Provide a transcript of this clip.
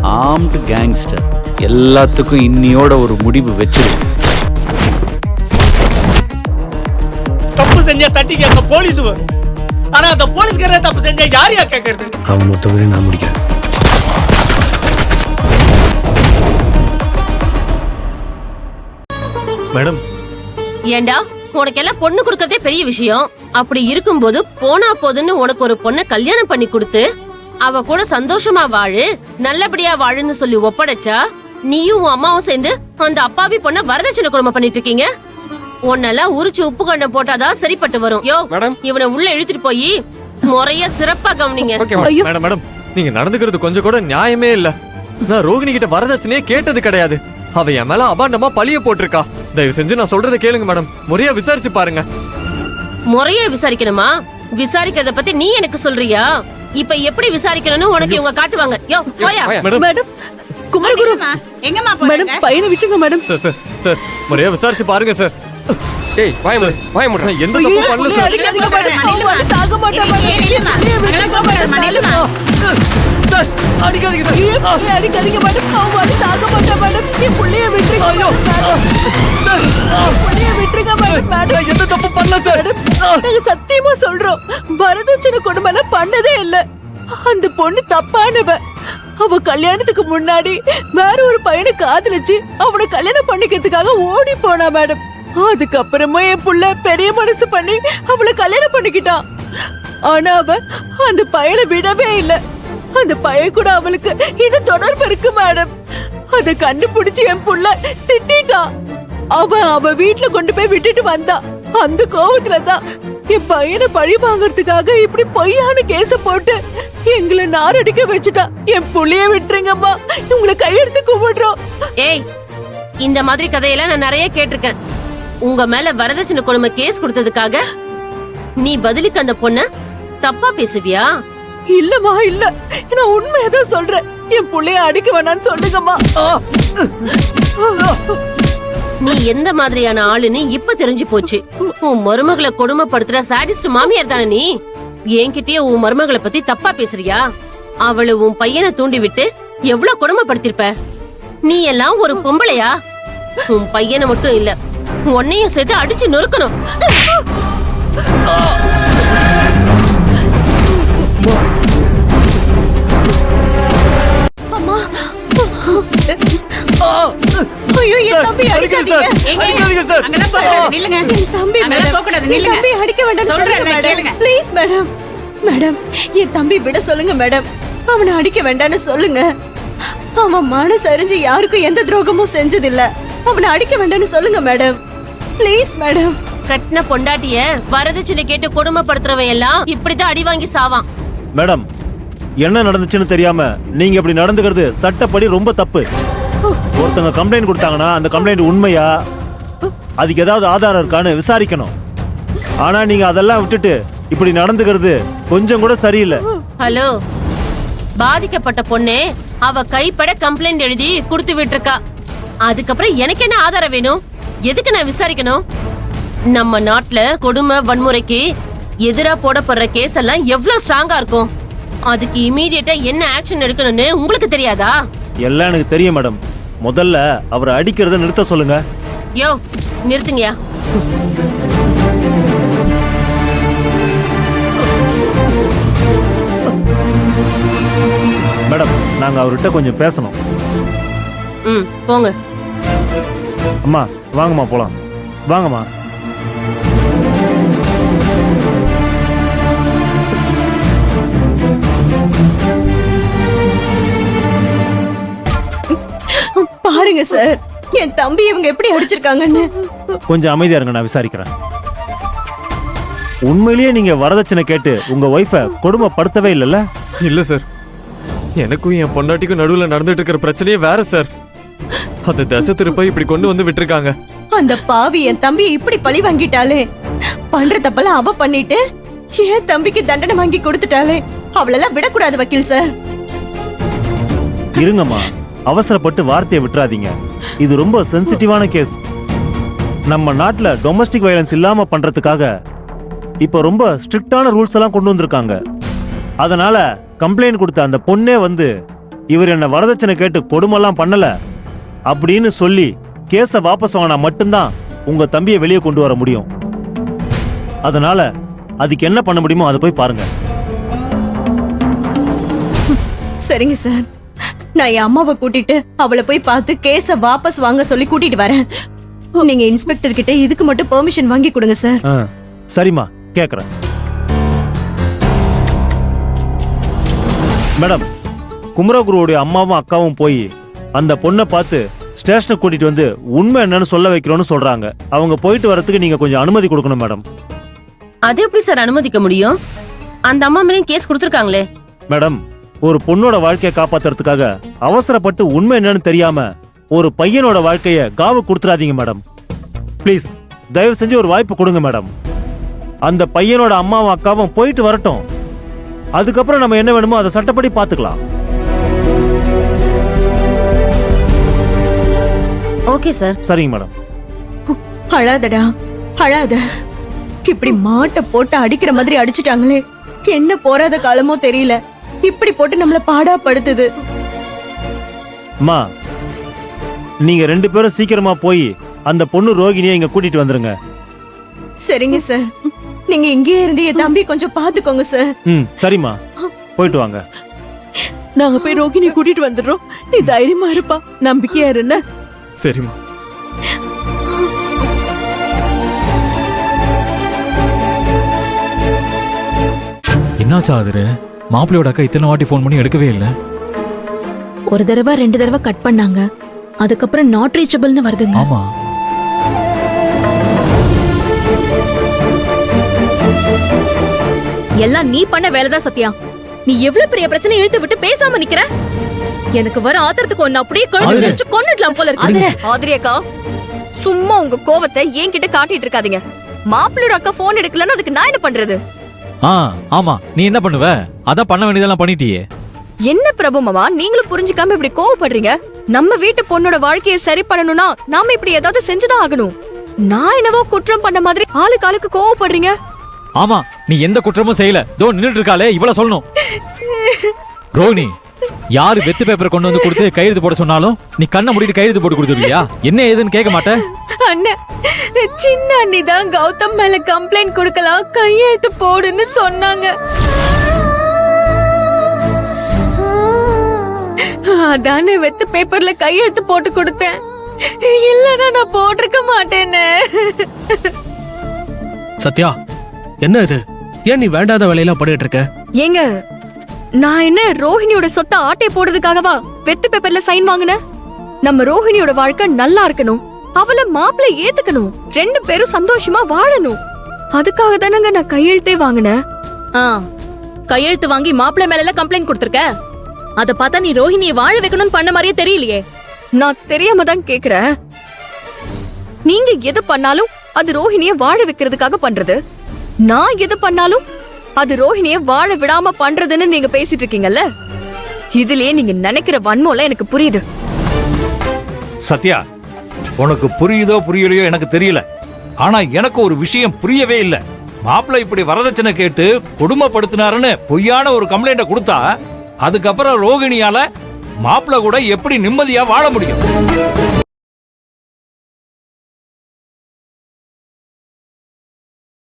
Armed gangster. எல்லாத்துக்கும் இன்னியோட ஒரு முடிவு வச்சிருக்கோம். தப்பு செஞ்சா தட்டி கேட்க போலீஸ் வரும். ஆனா அந்த போலீஸ்காரே தப்பு செஞ்சா யாரையா கேட்கறது? அவன் மொத்தமே நான் முடிக்கிறேன். மேடம், ஏண்டா உனக்கு எல்லாம் பொண்ணு கொடுக்கறதே பெரிய விஷயம். அப்படி இருக்கும்போது போனா போதுன்னு உனக்கு ஒரு பொண்ணை கல்யாணம் பண்ணி கொடுத்து அவ கூட சந்தோஷமா வாழு, நல்லபடியா வாழுன்னு சொல்லி ஒப்படைச்சா நீயும் உன் அம்மாவும் சேர்ந்து அந்த அப்பாவி பொண்ண வரதட்சணை குடும்பம் பண்ணிட்டு இருக்கீங்க. உன்னெல்லாம் உரிச்சு உப்பு கண்டம் போட்டாதான் சரிப்பட்டு வரும். யோ இவனை உள்ள இழுத்துட்டு போய் முறைய சிறப்பா கவனிங்க. மேடம் மேடம், நீங்க நடந்துக்கிறது கொஞ்சம் கூட நியாயமே இல்ல. நான் ரோகிணி கிட்ட வரதட்சணையே கேட்டது கிடையாது. அவ என் மேல அபாண்டமா பழிய போட்டிருக்கா. தயவு செஞ்சு நான் சொல்றதை கேளுங்க மேடம். முறையா விசாரிச்சு பாருங்க. முறையா விசாரிக்கணுமா? விசாரிக்கிறத பத்தி நீ எனக்கு சொல்றியா? இப்ப எப்படி விசாரிக்கணும்னு உனக்கு இவங்க காட்டுவாங்க. யோ போயா. மேடம் குமரகுரு எங்கம்மா போறீங்க? மேடம் பையனை விட்டுங்க மேடம். சார் சார் முறையா விசாரிச்சு பாருங்க சார். ஏய் வாய மூடு. எந்த தப்பு பண்ணல சார். தாங்க சார் அடிக்காதீங்க சார். அடிக்காதீங்க மேடம். அவன் தாங்க மாட்டா மேடம். என் புள்ளைய விட்டுருங்க. சார் புள்ளைய விட்டுருங்க மேடம். எந்த தப்பு பண்ணல சார். நாங்க சத்தியமா சொல்றோம், வரதட்சணை கொடுமைலாம் பண்ணதே இல்ல. அந்த பொண்ணு தப்பானவ. அவ கல்யாணத்துக்கு முன்னாடி வேற ஒரு பையனை காதலிச்சு அவனை கல்யாணம் பண்ணிக்கிறதுக்காக ஓடி போனா மேடம். அதுக்கப்புறமா என் புள்ள பெரிய மனசு பண்ணி அவளை கல்யாணம் பண்ணிக்கிட்டான். ஆனா அவ அந்த பையனை விடவே இல்ல. அந்த பையன் கூட அவளுக்கு இன்னும் தொடர்பு இருக்கு மேடம். அத கண்டுபிடிச்சு என் புள்ள திட்டான். அவ வீட்டுல கொண்டு போய் விட்டுட்டு வந்தா. அந்த கோவத்துலதான் என் பையனை பழி வாங்கறதுக்காக இப்படி பொய்யான கேஸ போட்டு எங்களை நாரடிக்க வச்சுட்டா. என் புள்ளைய விட்டுருங்கம்மா, உங்களை கையெடுத்து கும்பிடுறோம். ஏய், இந்த மாதிரி கதையெல்லாம் நான் நிறைய கேட்டிருக்கேன். உங்க மேல வரதட்சணை கொடுமை கேஸ் கொடுத்ததுக்காக நீ பதிலுக்கு அந்த பொண்ண தப்பா பேசுவியா? இல்லம்மா இல்ல, நான் உண்மையதான் சொல்றேன். என் புள்ளைய அடிக்க வேணான்னு சொல்லுங்கம்மா. நீ எந்த மாதிரியான ஆளுன்னு இப்ப தெரிஞ்சு போச்சு. உன் மருமகளை கொடுமைப்படுத்துற சாடிஸ்ட் மாமியார் தானே நீ? என்கிட்டயே உன் மருமகளை பத்தி தப்பா பேசுறியா? அவளை உன் பையனை தூண்டி விட்டு எவ்வளவு கொடுமைப்படுத்திருப்ப. நீ எல்லாம் ஒரு பொம்பளையா? உன் பையனை மட்டும் இல்ல, உன்னையும் சேர்த்து அடிச்சு நொறுக்கணும். அம்மா, ஐயோ என் தம்பி அடிக்காதீங்க. அடிக்காதீங்க சார். அங்கலாம் போகாத, நில்லுங்க. என் தம்பி மேடம் போக கூடாது, நில்லுங்க. தம்பி அடிக்க வேண்டாம் சொல்றேன் மேடம். Please madam. மேடம் என் தம்பி விட சொல்லுங்க மேடம். அவனை அடிக்க வேண்டாம்னு சொல்லுங்க. அவன் மனசு அறிஞ்சு யாருக்கும் எந்த துரோகமும் செஞ்சதில்ல. அவனை அடிக்க வேண்டாம்னு சொல்லுங்க மேடம். Please madam. கட்டின பொண்டாட்டிய வரதட்சணை கேட்டு கொடுமைப்படுத்துறவன் எல்லாம் இப்படிதான் அடி வாங்கி சாவான். மேடம், என்ன நடந்துச்சுன்னு தெரியாம நீங்க இப்படி நடந்துக்கிறது சட்டப்படி ரொம்ப தப்பு. ஒருத்தங்க கம்ப்ளைண்ட் கொடுத்தாங்கன்னா அந்த கம்ப்ளைண்ட் உண்மையா, அதுக்கு ஏதாவது ஆதாரம் இருக்கான்னு விசாரிக்கணும். ஆனா நீங்க அதெல்லாம் விட்டுட்டு இப்படி நடந்துக்கிறது கொஞ்சம் கூட சரியில்லை. ஹலோ, பாதிக்கப்பட்ட பொண்ணே அவ கைப்பட கம்ப்ளைண்ட் எழுதி கொடுத்து விட்டுருக்கா. அதுக்கப்புறம் எனக்கு என்ன ஆதாரம் வேணும்? எதுக்கு நான் விசாரிக்கணும்? நம்ம நாட்டுல கொடுமை வன்முறைக்கு எதிரா போடப்படுற கேஸ் எல்லாம் எவ்வளவு ஸ்ட்ராங்கா இருக்கும். அதுக்கு இமீடியட்டா என்ன ஆக்ஷன் எடுக்கணும்னு உங்களுக்கு தெரியாதா? எல்லாம் எனக்கு தெரியும் மேடம். முதல்ல அவரை அடிக்கிறத நிறுத்த சொல்லுங்க. யோ நிறுத்துங்கயா. மேடம், நாங்க அவர்கிட்ட கொஞ்சம் பேசணும். போங்க. அம்மா வாங்கம்மா போலாம். வாங்கம்மா. பாருங்க சார், என் தம்பி இவங்க எப்படி அடிச்சிருக்காங்கன்னு. கொஞ்சம் அமைதியா இருங்க, நான் விசாரிக்கிறேன். உண்மையிலேயே நீங்க வரதட்சணை கேட்டு உங்க ஒய்ஃபை கொடுமைப்படுத்தவே இல்லைல்ல? இல்ல சார், எனக்கும் என் பொண்டாட்டிக்கும் நடுவுல நடந்துட்டு இருக்கிற பிரச்சனையே வேற சார். அந்த தசை திருப்ப இப்படி கொண்டு வந்து விட்டுருக்காங்க. அந்த பாவி என் தம்பி இப்படி பழி வாங்கிட்டாலே, பண்ற தப்பெல்லாம் அவ பண்ணிட்டு என் தம்பிக்கு தண்டனை வாங்கி கொடுத்துட்டாலே, அவளெல்லாம் விடக்கூடாது வக்கீல் சார். இருங்கம்மா, அவசரப்பட்டு வார்த்தையை விட்டுறாதீங்க. இது ரொம்ப சென்சிட்டிவான கேஸ். நம்ம நாட்டுல டொமஸ்டிக் வயலன்ஸ் இல்லாம பண்றதுக்காக இப்ப ரொம்ப ஸ்ட்ரிக்டான ரூல்ஸ் எல்லாம் கொண்டு வந்திருக்காங்க. அதனால கம்ப்ளைண்ட் கொடுத்த அந்த பொண்ணே வந்து இவர் என்ன வரதட்சணை கேட்டு கொடுமைலாம் பண்ணல அப்படின்னு சொல்லி கேஸை வாபஸ் வாங்கினா மட்டும்தான் உங்க தம்பியை வெளியே கொண்டு வர முடியும். அதனால அதுக்கு என்ன பண்ண முடியுமோ அதை போய் பாருங்க. சரிங்க சார், நான் என் அம்மாவை கூட்டிட்டு அவளை போய் பார்த்து கேஸ வாபஸ் வாங்க சொல்லி கூட்டிட்டு வரேன். நீங்க இன்ஸ்பெக்டர் கிட்ட இதுக்கு மட்டும் பெர்மிஷன் வாங்கி கொடுங்க சார். சரிம்மா, கேக்குறேன். மேடம், குமரகுருவுடைய அம்மாவும் அக்காவும் போய் அந்த பொண்ணை பார்த்து ஸ்டேஷனுக்கு கூட்டிட்டு வந்து உண்மை என்னன்னு சொல்ல வைக்கிறோம்னு சொல்றாங்க. அவங்க போயிட்டு வரதுக்கு நீங்க கொஞ்சம் அனுமதி கொடுக்கணும் மேடம். அது எப்படி சார் அனுமதிக்க முடியும்? அந்த அம்மா மேலேயும் கேஸ் கொடுத்துருக்காங்களே. மேடம், ஒரு பொண்ணோட வாழ்க்கையை காப்பாத்துறதுக்காக அவசரப்பட்டு உண்மை என்னன்னு தெரியாம ஒரு பையனோட வாழ்க்கைய காவு கொடுத்துறாதீங்க மேடம். ப்ளீஸ், தயவு செஞ்சு ஒரு வாய்ப்பு கொடுங்க மேடம். அந்த பையனோட அம்மாவும் அக்காவும் போயிட்டு வரட்டும். அதுக்கப்புறம் நம்ம என்ன வேணுமோ அதை சட்டப்படி பாத்துக்கலாம். Okay sir. சரிங்க மேடம். அழாதடா, அழாத. இப்படி மாட்டை போட்டு அடிக்கிற மாதிரி அடிச்சுட்டாங்களே, என்ன போறாத காலமோ தெரியல. இப்படி போட்டு நம்மள பாடா படுத்துது. அம்மா, நீங்க 2 பேரும் சீக்கிரமா போய் அந்த பொண்ணு ரோகிணியை இங்க கூட்டிட்டு வந்துருங்க. சரிங்க சார், நீங்க இங்கேயே இருந்து என் தம்பி கொஞ்சம் பாத்துக்கோங்க சார். சரிம்மா, போயிட்டு வாங்க. நாங்க போய் ரோகிணி கூட்டிட்டு வந்துடுறோம். நீ தைரியமா இருப்பா, நம்பிக்கையா இருந்த. சரிம்மா. என்னாச்சா ஆதிரு? மாப்பிள்ளையோட அக்கா இத்தனை வாட்டி ஃபோன் பண்ணி எடுக்கவே இல்லை. ஒரு தடவை 2 தடவை கட் பண்ணாங்க, அதுக்கப்புறம் நாட் ரீச்சபிள்னு வருதுங்க. ஆமா, எல்லாம் நீ பண்ண வேலைதான் சத்யா. நீ எவ்வளவு பெரிய பிரச்சனை இழுத்து விட்டு பேசாம நிக்கிற? எனக்கு வர ஆத்திரத்துக்கு ஒன்னு அப்படியே கழுத்து வச்சு கொன்னுடலாம் போல இருக்கு. ஆதிரியக்கா, சும்மா உங்க கோவத்தை என்கிட்ட காட்டிட்டு இருக்காதீங்க. மாப்பிள்ளையோட அக்கா போன் எடுக்கலன்னு அதுக்கு நான் என்ன பண்றது? ஆமா, நீ என்ன பண்ணுவ? அதான் பண்ண வேண்டியதெல்லாம் பண்ணிட்டியே. என்ன பிரபு மாமா, நீங்களும் புரிஞ்சுக்காம இப்படி கோவப்படுறீங்க? நம்ம வீட்டு பொண்ணோட வாழ்க்கையை சரி பண்ணணும்னா நாம இப்படி ஏதாவது செஞ்சுதான் ஆகணும். நான் என்னவோ குற்றம் பண்ண மாதிரி ஆளுக்கு ஆளுக்கு கோவப்படுறீங்க. ஆமா, நீ எந்த குற்றமும் செய்யல. தோ நின்னுட்டு இருக்காளே, இவ்வளவு சொல்லணும். ரோகிணி, யாரு வெத்து பேப்பர் கொண்டு வந்து கொடுத்து கையெழுத்து போட சொன்னாலும் நீ கண்ணை மூடிட்டு கையெழுத்து போட்டு கொடுத்துருவியா? என்ன ஏதுன்னு கேட்க மாட்டேன். அண்ணன், சின்ன அண்ணி தான் கௌதம் மேல கம்ப்ளைண்ட் கொடுக்கலாம், கையெழுத்து போடுன்னு சொன்னாங்க. அதானே வெத்து பேப்பர்ல கையெழுத்து போட்டு கொடுத்தேன். இல்லன்னா நான் போட்டிருக்க மாட்டேன்னு. சத்யா, என்ன இது? ஏன் நீ வேண்டாத வேலையெல்லாம் பண்ணிட்டு இருக்க? ஏங்க, நான் என்ன ரோஹிணியோட சொத்தை ஆட்டை போடுறதுக்காகவா வெத்து பேப்பர்ல சைன் வாங்கினேன்? நம்ம ரோஹிணியோட வாழ்க்கை நல்லா இருக்கணும், அவளை மாப்பிள்ளை ஏத்துக்கணும், 2 பேரும் சந்தோஷமா வாழணும். அதுக்காக தானங்க நான் கையெழுத்தே வாங்கினேன். கையெழுத்து வாங்கி மாப்பிள்ளை மேல கம்ப்ளைண்ட் கொடுத்திருக்க. அத பார்த்தா நீ ரோஹிணியை வாழ வைக்கணும்னு பண்ண மாதிரியே தெரியலையே. நான் தெரியாம தான் கேக்குறேன். நீங்க எது பண்ணாலும் அது ரோஹிணியை வாழ வைக்கிறதுக்காக பண்றது, நான் எது பண்ணாலும் அது ரோஹிணியை வாழ விடாம பண்றதுன்னு நீங்க பேசிட்டு இருக்கீங்கல்ல. இதுலயே நீங்க நினைக்கிற வன்மோல எனக்கு புரியுது. சத்யா, உனக்கு புரியுதோ புரியலையோ எனக்கு தெரியல. ஆனா எனக்கு ஒரு விஷயம் புரியவே இல்ல. மாப்பிள்ளை இப்படி வரதட்சணை கேட்டு கொடுமைப்படுத்தினாருன்னு பொய்யான ஒரு கம்ப்ளைண்ட கொடுத்தா அதுக்கப்புறம் ரோகிணியால மாப்பிள்ளை கூட எப்படி நிம்மதியா வாழ முடியும்?